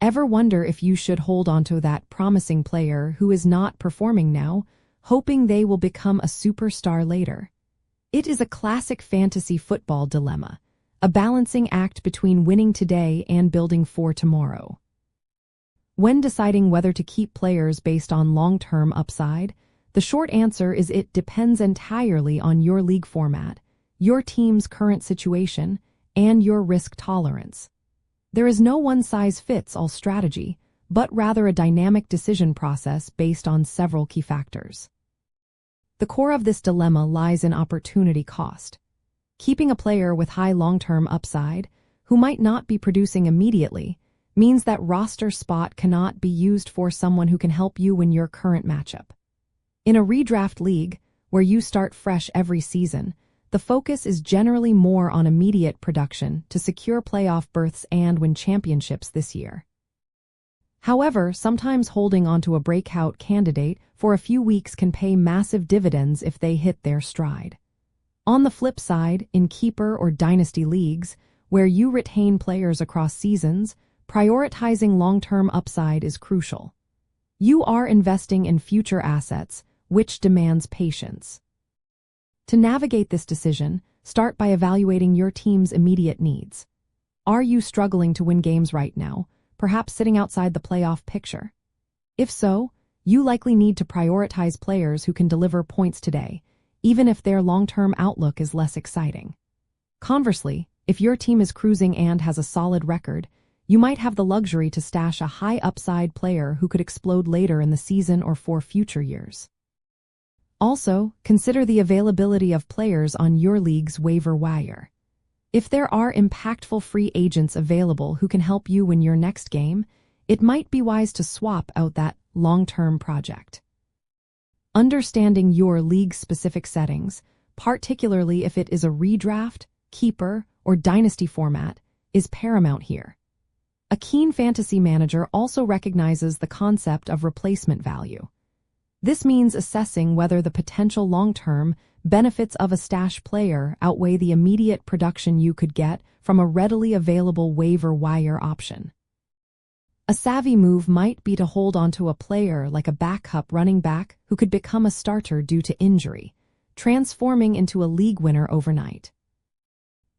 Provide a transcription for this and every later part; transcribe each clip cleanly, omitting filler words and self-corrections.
Ever wonder if you should hold onto that promising player who is not performing now, hoping they will become a superstar later? It is a classic fantasy football dilemma, a balancing act between winning today and building for tomorrow. When deciding whether to keep players based on long-term upside, the short answer is it depends entirely on your league format, your team's current situation, and your risk tolerance. There is no one-size-fits-all strategy, but rather a dynamic decision process based on several key factors. The core of this dilemma lies in opportunity cost. Keeping a player with high long-term upside, who might not be producing immediately, means that roster spot cannot be used for someone who can help you win your current matchup. In a redraft league, where you start fresh every season, the focus is generally more on immediate production to secure playoff berths and win championships this year. However, sometimes holding onto a breakout candidate for a few weeks can pay massive dividends if they hit their stride. On the flip side, in keeper or dynasty leagues, where you retain players across seasons, prioritizing long-term upside is crucial. You are investing in future assets, which demands patience. To navigate this decision, start by evaluating your team's immediate needs. Are you struggling to win games right now, perhaps sitting outside the playoff picture? If so, you likely need to prioritize players who can deliver points today, even if their long-term outlook is less exciting. Conversely, if your team is cruising and has a solid record, you might have the luxury to stash a high-upside player who could explode later in the season or for future years. Also, consider the availability of players on your league's waiver wire. If there are impactful free agents available who can help you win your next game, it might be wise to swap out that long-term project. Understanding your league's specific settings, particularly if it is a redraft, keeper, or dynasty format, is paramount here. A keen fantasy manager also recognizes the concept of replacement value. This means assessing whether the potential long-term benefits of a stash player outweigh the immediate production you could get from a readily available waiver wire option. A savvy move might be to hold onto a player like a backup running back who could become a starter due to injury, transforming into a league winner overnight.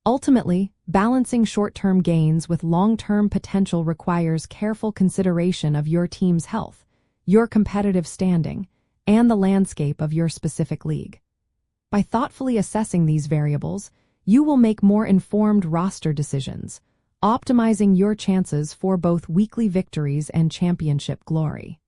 Ultimately, balancing short-term gains with long-term potential requires careful consideration of your team's health, your competitive standing, and the landscape of your specific league. By thoughtfully assessing these variables, you will make more informed roster decisions, optimizing your chances for both weekly victories and championship glory.